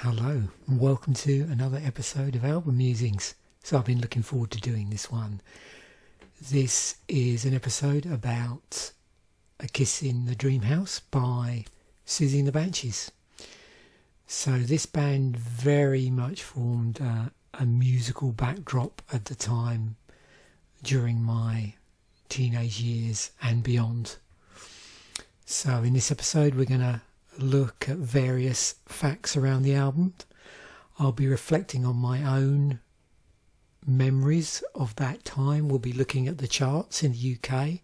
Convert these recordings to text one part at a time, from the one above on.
Hello and welcome to another episode of Album Musings. So I've been looking forward to doing this one. This is an episode about A Kiss in the Dream House by Siouxsie and the Banshees. So this band very much formed a musical backdrop at the time during my teenage years and beyond. So in this episode we're going to look at various facts around the album. I'll be reflecting on my own memories of that time. We'll be looking at the charts in the UK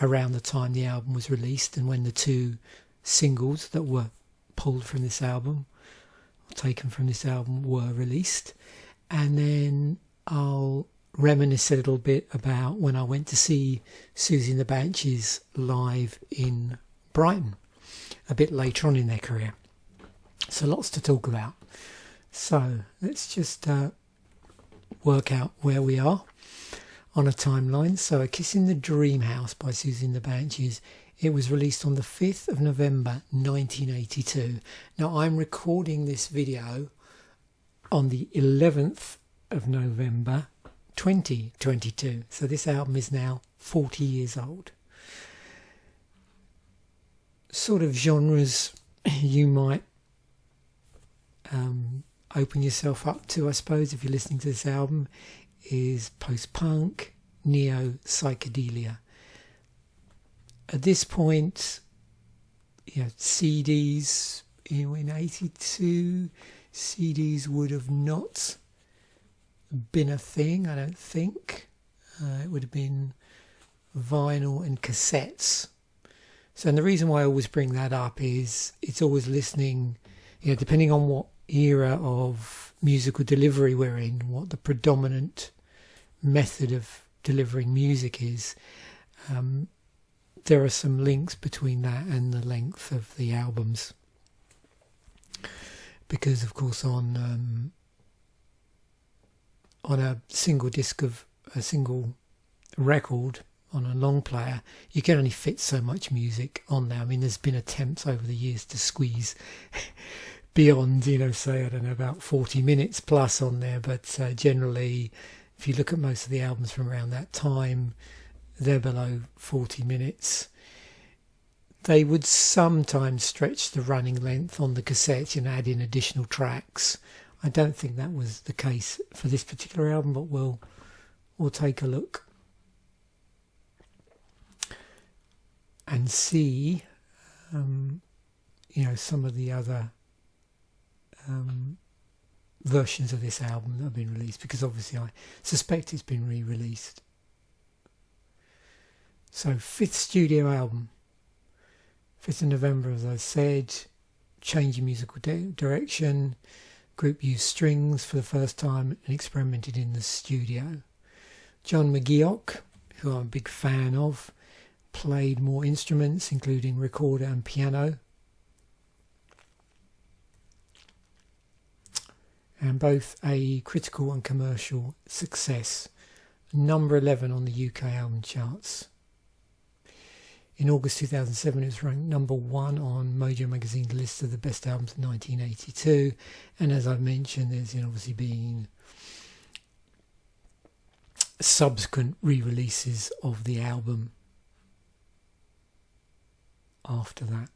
around the time the album was released and when the two singles that were pulled from this album, or taken from this album, were released. And then I'll reminisce a little bit about when I went to see Siouxsie and the Banshees live in Brighton a bit later on in their career. So lots to talk about. So let's just work out where we are on a timeline. So A Kiss in the Dream House by Siouxsie and the Banshees. It was released on the 5th of November 1982. Now I'm recording this video on the 11th of November 2022. So this album is now 40 years old. Sort of genres you might open yourself up to, I suppose, if you're listening to this album, is post-punk, neo-psychedelia. At this point, CDs, in 82, CDs would have not been a thing, I don't think. It would have been vinyl and cassettes. So, and the reason why I always bring that up is it's always listening, depending on what era of musical delivery we're in, what the predominant method of delivering music is, there are some links between that and the length of the albums. Because, of course, on a single disc of a single record, on a long player, you can only fit so much music on there. I mean, there's been attempts over the years to squeeze beyond, say, I don't know, about 40 minutes plus on there. But generally, if you look at most of the albums from around that time, they're below 40 minutes. They would sometimes stretch the running length on the cassette and add in additional tracks. I don't think that was the case for this particular album, but we'll take a look and see, some of the other versions of this album that have been released, because obviously I suspect it's been re-released. So, 5th studio album, 5th of November, as I said, change in musical direction. Group used strings for the first time and experimented in the studio. John McGeoch, who I'm a big fan of, played more instruments, including recorder and piano. And both a critical and commercial success. Number 11 on the UK album charts. In August 2007, it was ranked number 1 on Mojo Magazine's list of the best albums of 1982. And as I've mentioned, there's obviously been subsequent re-releases of the album after that.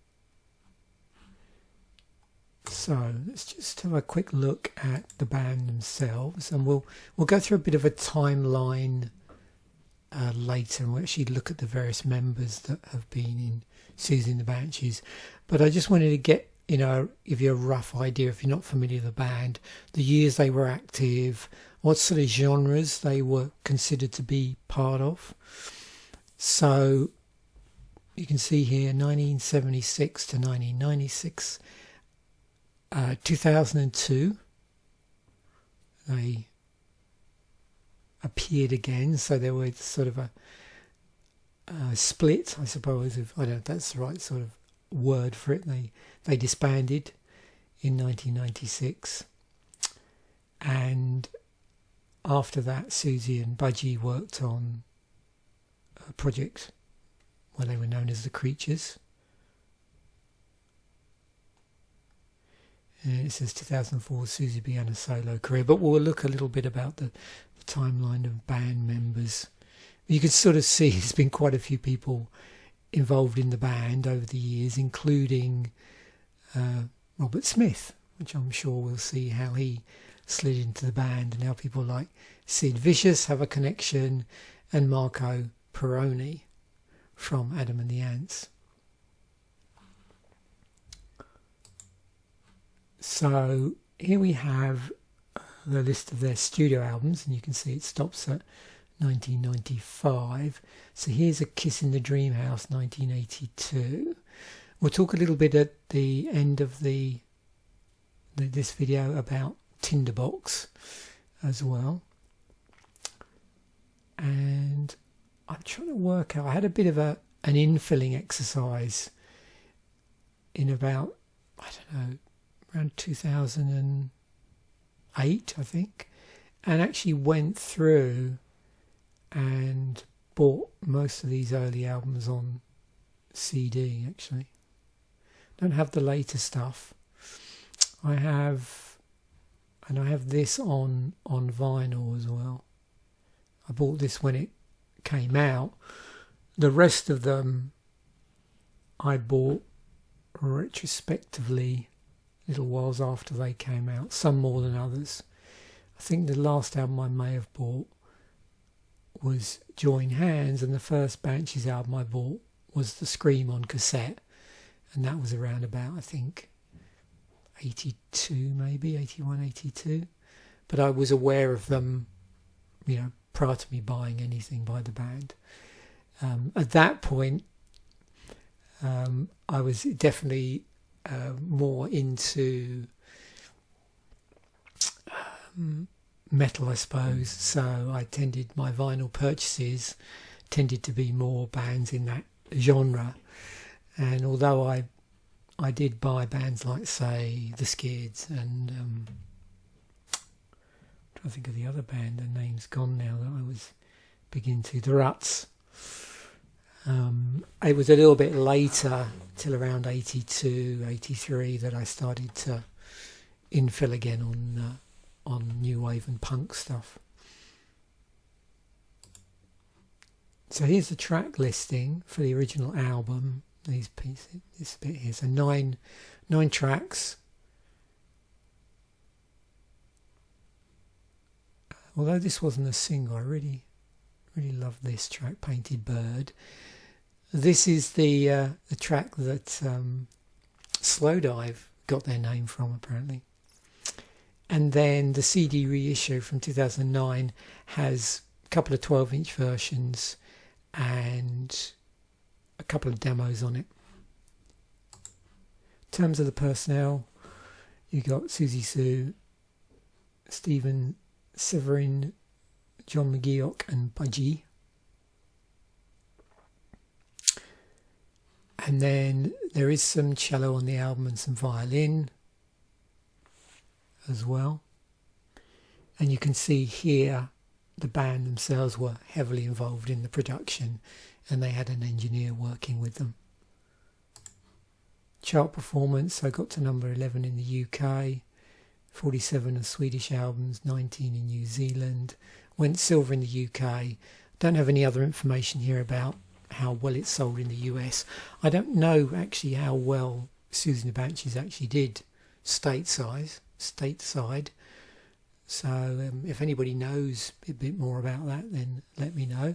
So let's just have a quick look at the band themselves, and we'll go through a bit of a timeline later, and we'll actually look at the various members that have been in Siouxsie and the Banshees. But I just wanted to get, give you a rough idea, if you're not familiar with the band, the years they were active, what sort of genres they were considered to be part of. So you can see here 1976 to 1996, 2002 they appeared again, so there was sort of a split, I suppose, if I don't know if that's the right sort of word for it. They disbanded in 1996, and after that Siouxsie and Budgie worked on a project where they were known as the Creatures, And it says 2004 Siouxsie began a solo career, but we'll look a little bit about the timeline of band members. You can sort of see there's been quite a few people involved in the band over the years, including Robert Smith, which I'm sure we'll see how he slid into the band, and how people like Sid Vicious have a connection, and Marco Perrone from Adam and the Ants. So here we have the list of their studio albums, and you can see it stops at 1995. So here's A Kiss in the Dream House, 1982. We'll talk a little bit at the end of this video about Tinderbox as well. And I'm trying to work out, I had a bit of an infilling exercise in about, I don't know, around 2008, I think, and actually went through and bought most of these early albums on CD. Actually, don't have the later stuff. I have this on vinyl as well. I bought this when it came out. The rest of them I bought retrospectively little whiles after they came out, some more than others. I think the last album I may have bought was Join Hands, and the first Banshees album I bought was The Scream on cassette, and that was around about, I think, 82 maybe, 81, 82. But I was aware of them, prior to me buying anything by the band. At that point, I was definitely more into metal, I suppose. So my vinyl purchases tended to be more bands in that genre. And although I did buy bands like, say, The Skids and I'm trying to think of the other band, their name's gone now, that I was big into, The Ruts. It was a little bit later, till around 82, 83, that I started to infill again on new wave and punk stuff. So here's the track listing for the original album. These pieces, this bit here. So nine tracks. Although this wasn't a single, I really love this track, Painted Bird. This is the track that Slowdive got their name from, apparently. And then the CD reissue from 2009 has a couple of 12-inch versions and a couple of demos on it. In terms of the personnel, you got Siouxsie Sioux, Stephen Severin, John McGeoch and Budgie. And then there is some cello on the album and some violin as well. And you can see here the band themselves were heavily involved in the production, and they had an engineer working with them. Chart performance, I got to number 11 in the UK, 47 of Swedish albums, 19 in New Zealand, went silver in the UK. Don't have any other information here about how well it sold in the US. I don't know actually how well Siouxsie and the Banshees actually did stateside. So if anybody knows a bit more about that, then let me know.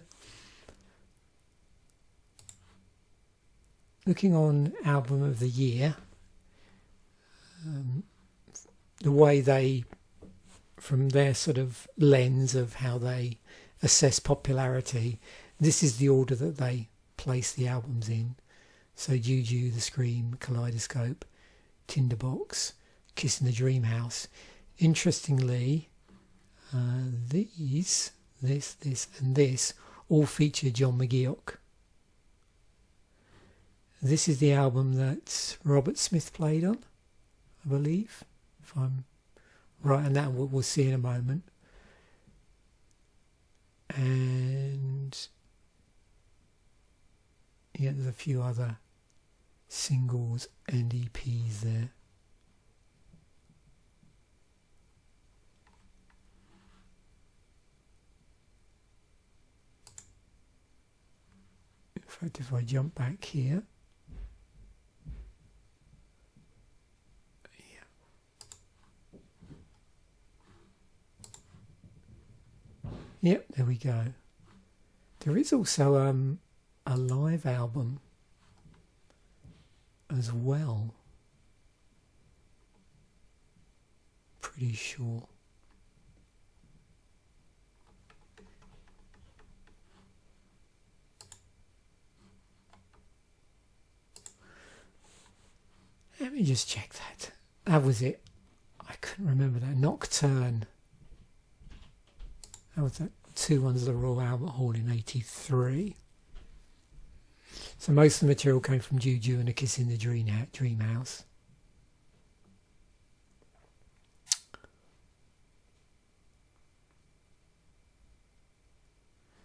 Looking on Album of the Year, the way they, from their sort of lens of how they assess popularity, this is the order that they place the albums in. So Juju, The Scream, Kaleidoscope, Tinderbox, Kiss in the Dream House. Interestingly, this and this all feature John McGeoch. This is the album that Robert Smith played on, I believe, if I'm right, and that we'll see in a moment. And yeah, there's a few other singles and EPs there. In fact, if I jump back here, yep, there we go. There is also a live album as well. Pretty sure. Let me just check that. That was it. I couldn't remember that. Nocturne. That was that. 2 ones at the Royal Albert Hall in '83. So most of the material came from Juju and A Kiss in the Dream House.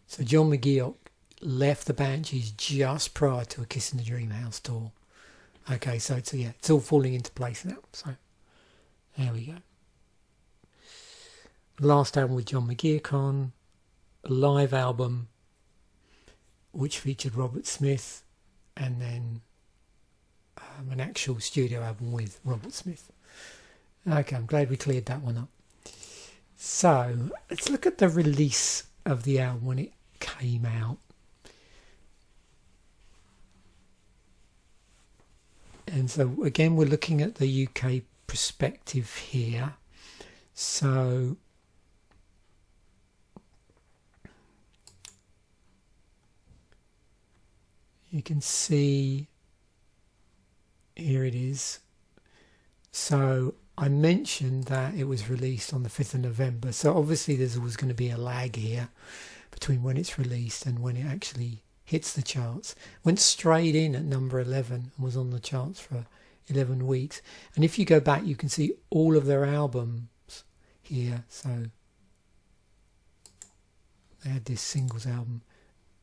So John McGeoch left the Banshees just prior to A Kiss in the Dream House tour. Okay, so it's all falling into place now. So there we go. Last album with John McGeoch on, a live album which featured Robert Smith, and then an actual studio album with Robert Smith. Okay, I'm glad we cleared that one up. So let's look at the release of the album when it came out. And so again, we're looking at the UK perspective here. So you can see here it is. So I mentioned that it was released on the 5th of November. So obviously there's always going to be a lag here between when it's released and when it actually hits the charts. Went straight in at number 11 and was on the charts for 11 weeks. And if you go back, you can see all of their albums here. So they had this singles album,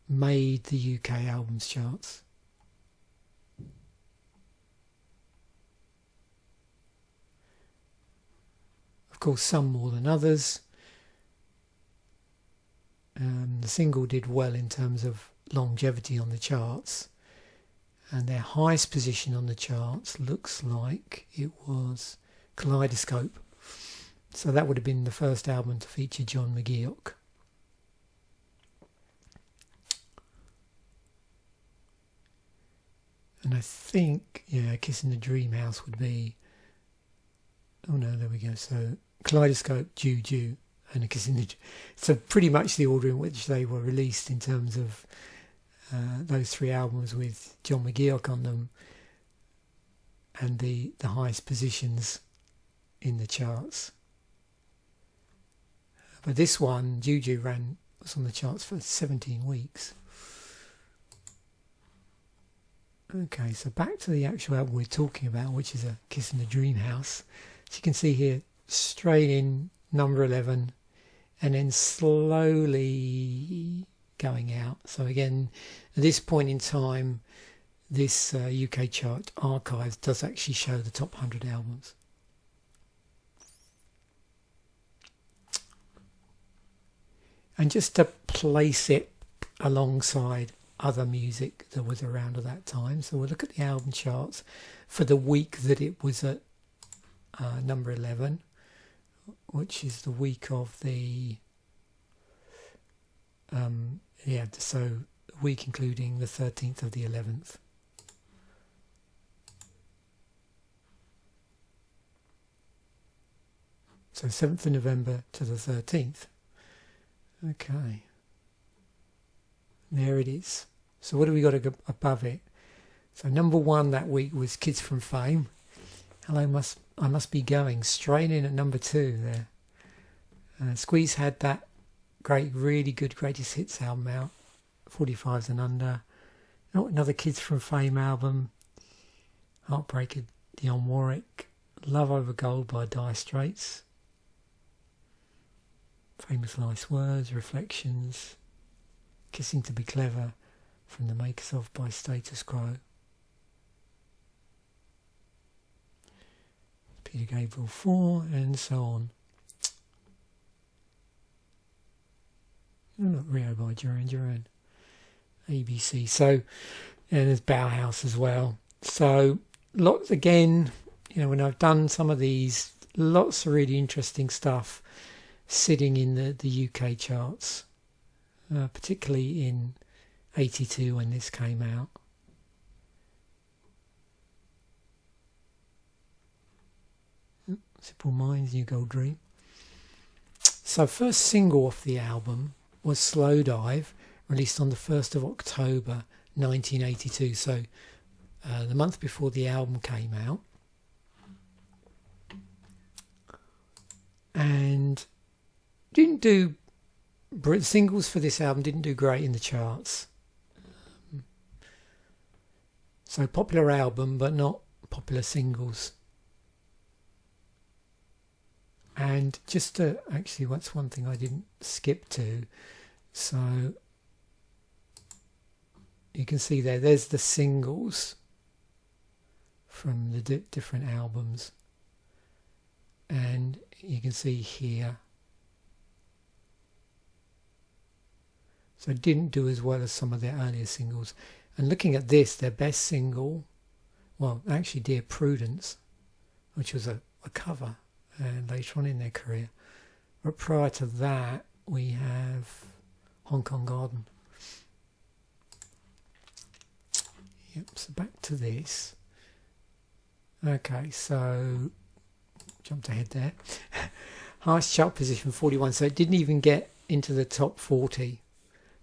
made the UK albums charts. Of course, some more than others. The single did well in terms of longevity on the charts, and their highest position on the charts looks like it was Kaleidoscope. So that would have been the first album to feature John McGeoch. And I think, Kiss in the Dream House would be... Oh no, there we go. So Kaleidoscope, Juju, and A Kiss in the... So pretty much the order in which they were released in terms of those 3 albums with John McGeoch on them, and the highest positions in the charts. But this one, Juju, was on the charts for 17 weeks. Okay, so back to the actual album we're talking about, which is A Kiss in the Dream House. As you can see here, straight in, number 11, and then slowly going out. So again, at this point in time, this UK chart archive does actually show the top 100 albums. And just to place it alongside other music that was around at that time, so we'll look at the album charts for the week that it was at number 11, which is the week of the so the week including the 13th of the 11th. So 7th of November to the 13th. Okay. There it is. So what do we got above it? So number 1 that week was Kids from Fame. Hello, I must be going. Straight in at number 2 there. Squeeze had that really good greatest hits album out, 45s and under. Oh, another Kids from Fame album. Heartbreaker, Dionne Warwick. Love Over Gold by Dire Straits. Famous Last Words, Reflections. Kissing to Be Clever from the Makers of by Status Quo. Peter Gabriel 4, and so on. Oh, look, Rio by Duran Duran. ABC. So, and there's Bauhaus as well. So lots again, when I've done some of these, lots of really interesting stuff sitting in the UK charts, particularly in 82 when this came out. Simple Minds, New Gold Dream. So first single off the album was Slow Dive, released on the 1st of October 1982, so the month before the album came out. And singles for this album didn't do great in the charts. So popular album, but not popular singles. And just to, actually, that's one thing I didn't skip to. So you can see there's the singles from the different albums. And you can see here. So it didn't do as well as some of their earlier singles. And looking at this, their best single, well, actually Dear Prudence, which was a cover. And later on in their career. But prior to that, we have Hong Kong Garden. Yep, so back to this. Okay, so jumped ahead there. Highest chart position 41, so it didn't even get into the top 40.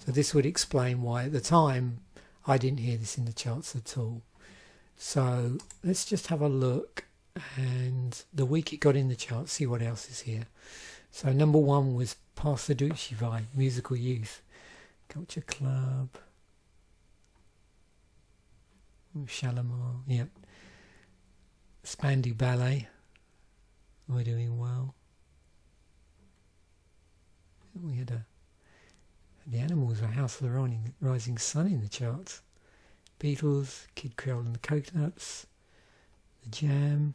So this would explain why at the time I didn't hear this in the charts at all. So let's just have a look. And the week it got in the charts, see what else is here. So number 1 was Pass the Dutchie by Musical Youth, Culture Club, Shalimar, yep. Spandau Ballet, We're Doing Well. We had the Animals, A House of the Rising Sun in the charts. Beatles, Kid Creole and the Coconuts, The Jam.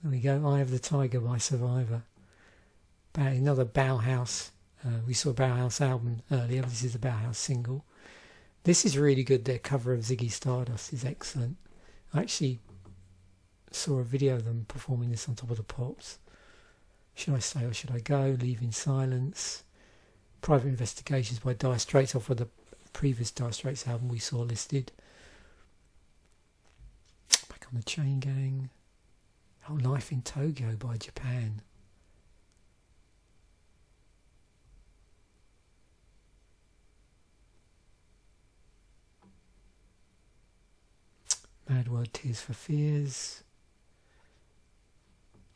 There we go, Eye of the Tiger by Survivor. Another Bauhaus. We saw a Bauhaus album earlier. This is a Bauhaus single. This is really good. Their cover of Ziggy Stardust is excellent. I actually saw a video of them performing this on Top of the Pops. Should I Stay or Should I Go? Leave in Silence. Private Investigations by Dire Straits, off of the previous Dire Straits album we saw listed. Back on the Chain Gang. Oh, Life in Tokyo by Japan. Mad World, Tears for Fears.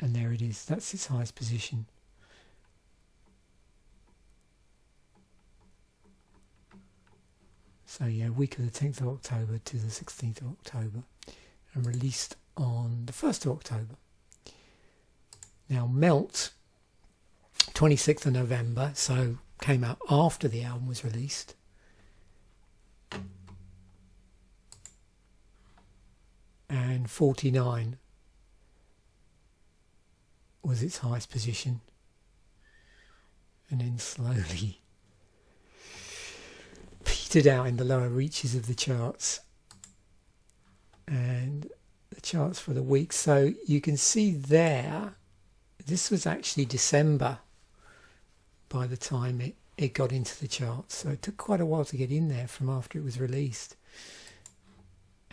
And there it is. That's its highest position. So yeah, week of the 10th of October to the 16th of October. And released on the 1st of October. Now Melt, 26th of November, so came out after the album was released. And 49 was its highest position. And then slowly petered out in the lower reaches of the charts. And the charts for the week. So you can see there, this was actually December by the time it got into the charts. So it took quite a while to get in there from after it was released.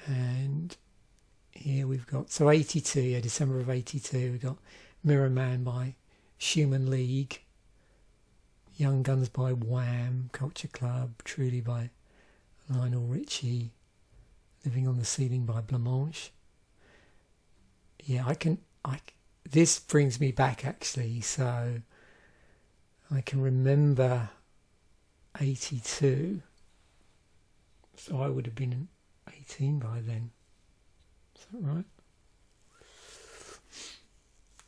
And here we've got, so 82, yeah, December of 82, we've got Mirror Man by Schumann League, Young Guns by Wham, Culture Club, Truly by Lionel Richie, Living on the Ceiling by Blancmange. Yeah, this brings me back actually, so I can remember 82, so I would have been 18 by then. Is that right?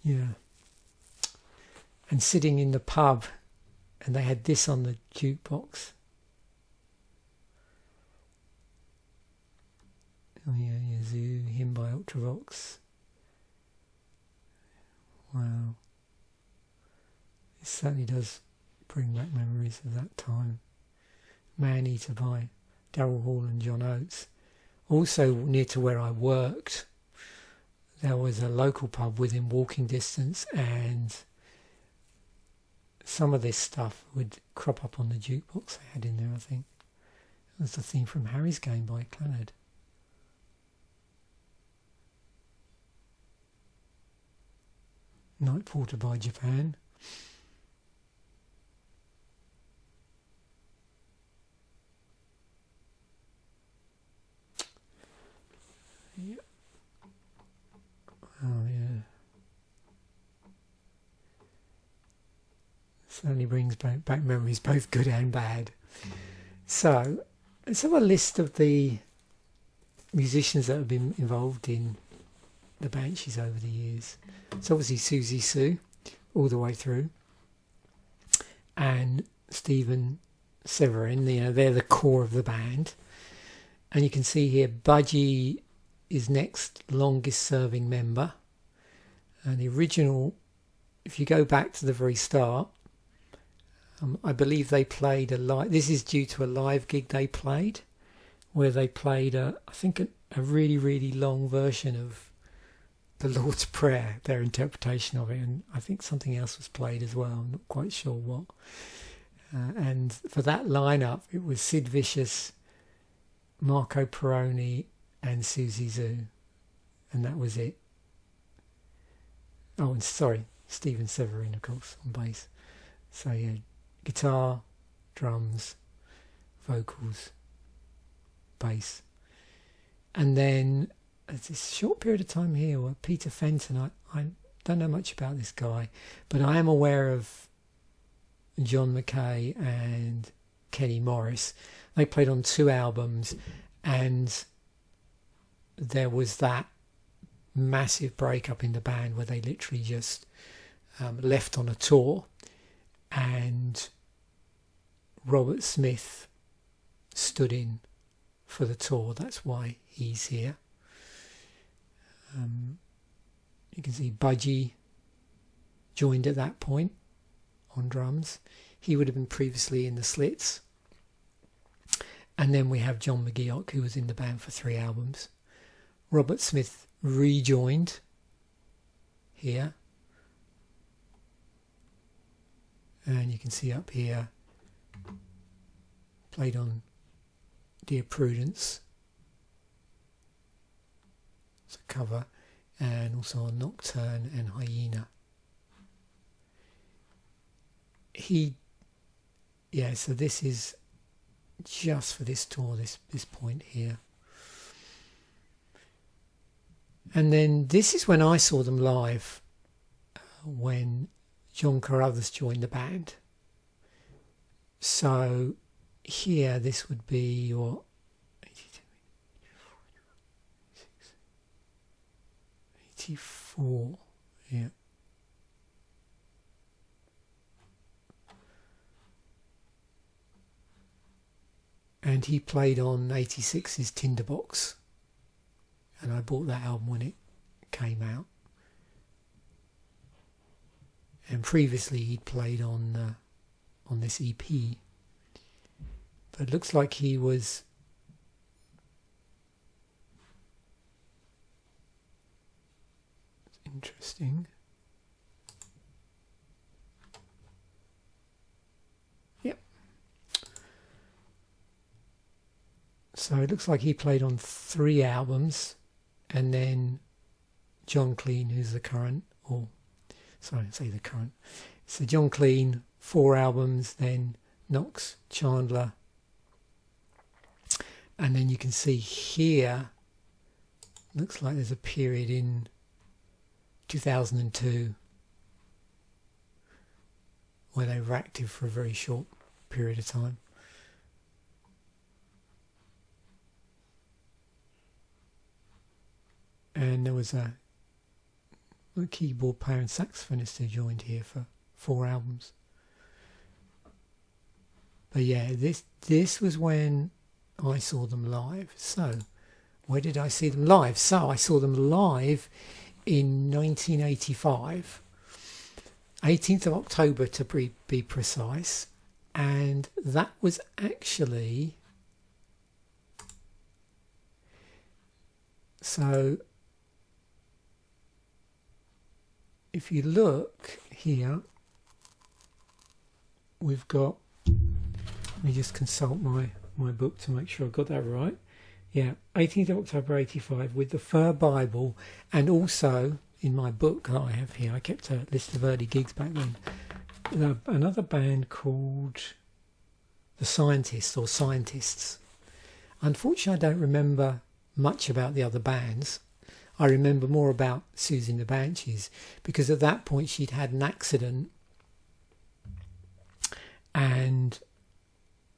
Yeah. And sitting in the pub, and they had this on the jukebox. Oh yeah, Yazoo, Hymn by Ultravox. Wow. It certainly does bring back memories of that time. Man Eater by Daryl Hall and John Oates. Also near to where I worked, there was a local pub within walking distance, and some of this stuff would crop up on the jukebox they had in there, I think. It was the theme from Harry's Game by Clannad. Night Porter by Japan. Yeah. Oh yeah. Certainly brings back memories, both good and bad. So, let's have a list of the musicians that have been involved in the Banshees over the years. It's obviously Siouxsie Sue all the way through, and Stephen Severin. They're the core of the band, and you can see here Budgie is next longest serving member, and the original, if you go back to the very start, I believe they played a live. This is due to a live gig they played, where they played I think a really long version of the Lord's Prayer, their interpretation of it, and I think something else was played as well. I'm not quite sure what. And for that lineup, it was Sid Vicious, Marco Perrone, and Siouxsie Sue, and that was it. Oh, and sorry, Stephen Severin, of course, on bass. So yeah, guitar, drums, vocals, bass, and then this short period of time here where Peter Fenton, I don't know much about this guy, but I am aware of John Mackay and Kenny Morris. They played on 2 albums, and there was that massive breakup in the band where they literally just left on a tour, and Robert Smith stood in for the tour. That's why he's here. You can see Budgie joined at that point on drums. He would have been previously in the Slits. And then we have John McGeoch, who was in the band for 3 albums. Robert Smith rejoined here. And you can see up here, played on Dear Prudence. It's a cover, and also on Nocturne and Hyena. So this is just for this tour, this point here. And then this is when I saw them live, when John Carruthers joined the band. So here, this would be your 84, yeah. And he played on 86's Tinderbox, and I bought that album when it came out. And previously he'd played on this EP, but it looks like he was interesting. Yep. So it looks like he played on 3 albums, and then John Clean, who's the current, So John Clean, 4 albums, then Knox, Chandler, and then you can see here, looks like there's a period in 2002 where they were active for a very short period of time. And there was a keyboard player and saxophonist who joined here for 4 albums. But yeah, this was when I saw them live. So where did I see them live? So I saw them live in 1985 18th of October to be precise, and that was actually, so if you look here, we've got, let me just consult my book to make sure I've got that right. Yeah, 18th of October 85 with the Fur Bible, and also in my book that I have here, I kept a list of early gigs back then. Another band called The Scientists or Scientists. Unfortunately, I don't remember much about the other bands. I remember more about Siouxsie and the Banshees, because at that point she'd had an accident and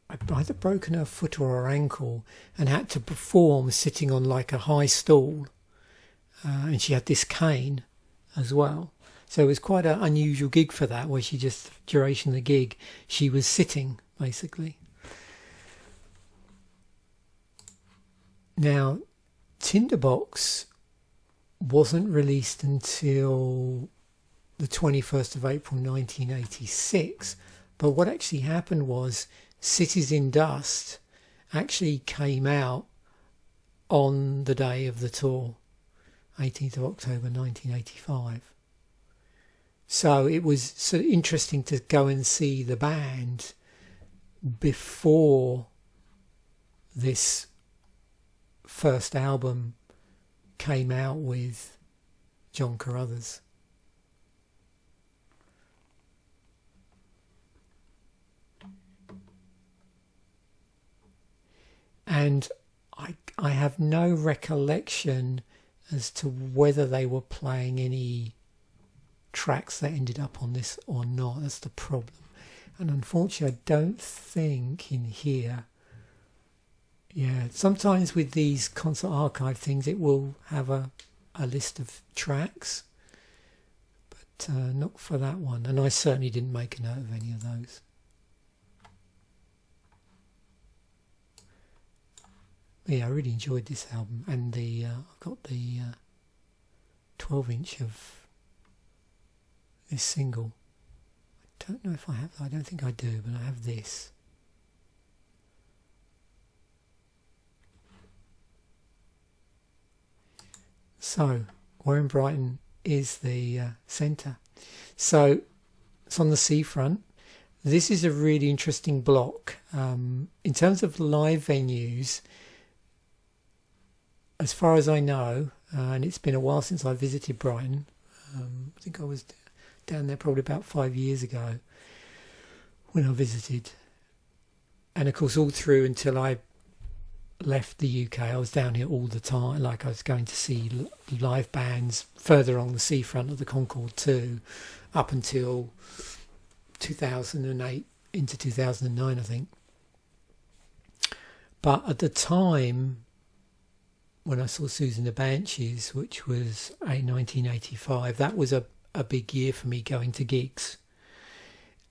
I'd either broken her foot or her ankle and had to perform sitting on like a high stool. And she had this cane as well. So it was quite an unusual gig for that, where she just, duration of the gig, she was sitting, basically. Now, Tinderbox wasn't released until the 21st of April 1986. But what actually happened was Cities in Dust actually came out on the day of the tour. 18th of October 1985. So it was sort of interesting to go and see the band before this first album came out with John Carruthers. And I have no recollection as to whether they were playing any tracks that ended up on this or not. That's the problem. And unfortunately, I don't think in here. Yeah, sometimes with these concert archive things, it will have a list of tracks, but not for that one. And I certainly didn't make a note of any of those. Yeah, I really enjoyed this album, and I've got the 12-inch of this single. I don't know if I have. I don't think I do, but I have this. So, Warren Brighton is the centre. So, it's on the seafront. This is a really interesting block. In terms of live venues, as far as I know, and it's been a while since I visited Brighton, I think I was down there probably about 5 years ago when I visited. And of course, all through until I left the UK, I was down here all the time. Like, I was going to see live bands further on the seafront of the Concorde too, up until 2008 into 2009, I think. But at the time, when I saw Siouxsie and the Banshees, which was 1985, that was a big year for me going to gigs.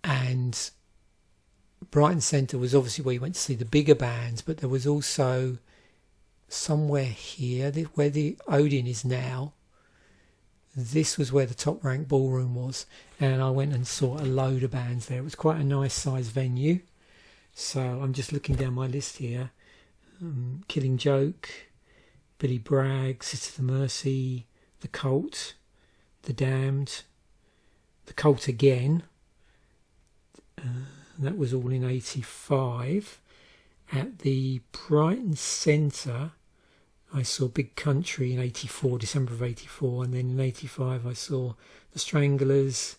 And Brighton Centre was obviously where you went to see the bigger bands, but there was also somewhere here, where the Odeon is now, this was where the Top Rank Ballroom was. And I went and saw a load of bands there. It was quite a nice sized venue. So I'm just looking down my list here. Killing Joke, Billy Bragg, Sister Mercy, The Cult, The Damned, The Cult again. That was all in 85. At the Brighton Centre, I saw Big Country in 84, December of 84. And then in 85, I saw The Stranglers.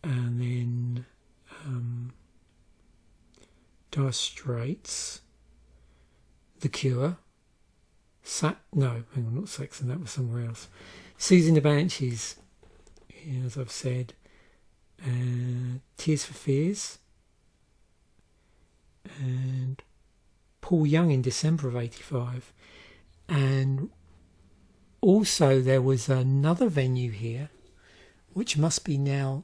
And then Dire Straits, The Cure. Not Saxon, that was somewhere else. Siouxsie and the Banshees, as I've said. Tears for Fears. And Paul Young in December of 85. And also there was another venue here, which must be now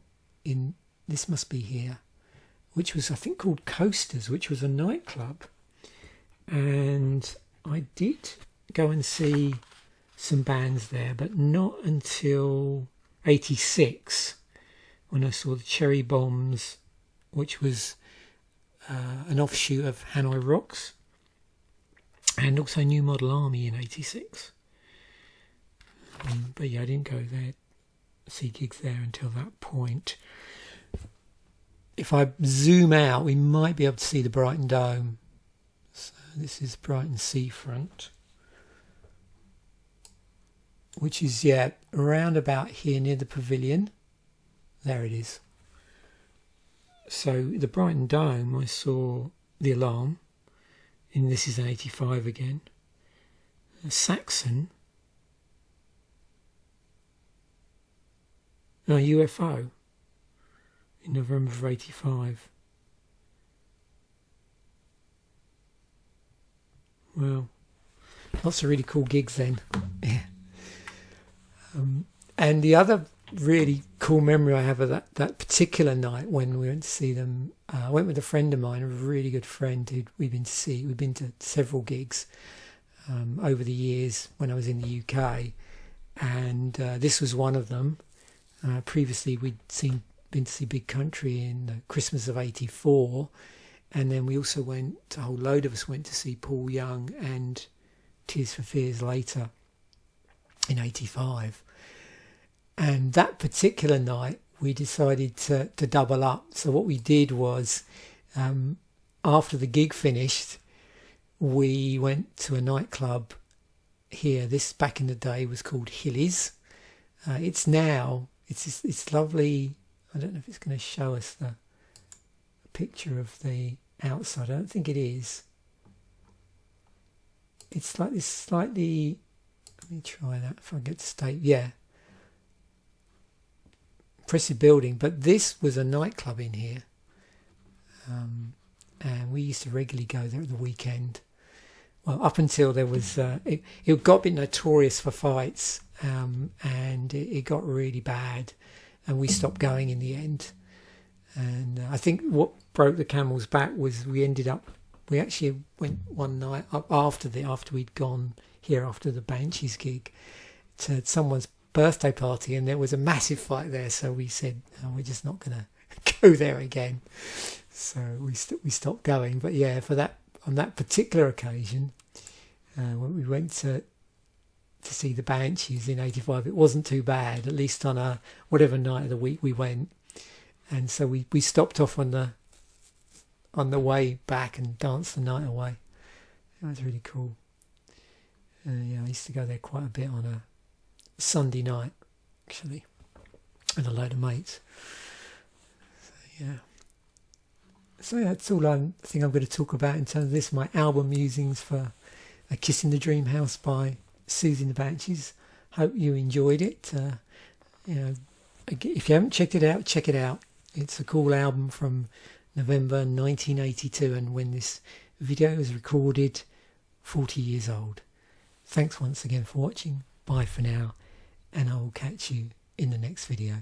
this must be here, which was, I think, called Coasters, which was a nightclub. And I did go and see some bands there, but not until 86. when I saw the Cherry Bombs, which was an offshoot of Hanoi Rocks, and also New Model Army in '86. But yeah, I didn't go there, see gigs there until that point. If I zoom out, we might be able to see the Brighton Dome. So this is Brighton seafront, which is, yeah, around about here near the pavilion. There it is. So the Brighton Dome, I saw the Alarm, and this is an 85 again. Saxon. No, UFO. In November of '85. Well, lots of really cool gigs then. Yeah. And the other really cool memory I have of that particular night when we went to see them, I went with a friend of mine, a really good friend who we've been to see. We've been to several gigs over the years when I was in the UK, and this was one of them. Previously, we'd been to see Big Country in Christmas of '84, and then we also went, a whole load of us went to see Paul Young and Tears for Fears later in '85. And that particular night we decided to double up. So what we did was, after the gig finished, we went to a nightclub here. This back in the day was called Hilly's. It's now, it's lovely. I don't know if it's going to show us the picture of the outside. I don't think it is. It's like this slightly, let me try that if I get to state. Yeah. Impressive building, but this was a nightclub in here. And we used to regularly go there at the weekend. Well, up until there was, it got a bit notorious for fights, and it got really bad. And we stopped going in the end. And I think what broke the camel's back was we actually went one night up after we'd gone here after the Banshees gig to someone's birthday party, and there was a massive fight there. So we said, oh, we're just not going to go there again. So we stopped going. But yeah, on that particular occasion, when we went to see the Banshees in '85, it wasn't too bad, at least on a whatever night of the week we went. And so we stopped off on the way back and danced the night away. That was really cool. Yeah, I used to go there quite a bit on a Sunday night, actually, with a load of mates. So that's all I think I'm going to talk about in terms of this, my album musings for A Kiss in the Dream House by Siouxsie and the Banshees. Hope you enjoyed it. If you haven't checked it out, check it out. It's a cool album from November 1982, and when this video was recorded, 40 years old. Thanks once again for watching. Bye for now, and I will catch you in the next video.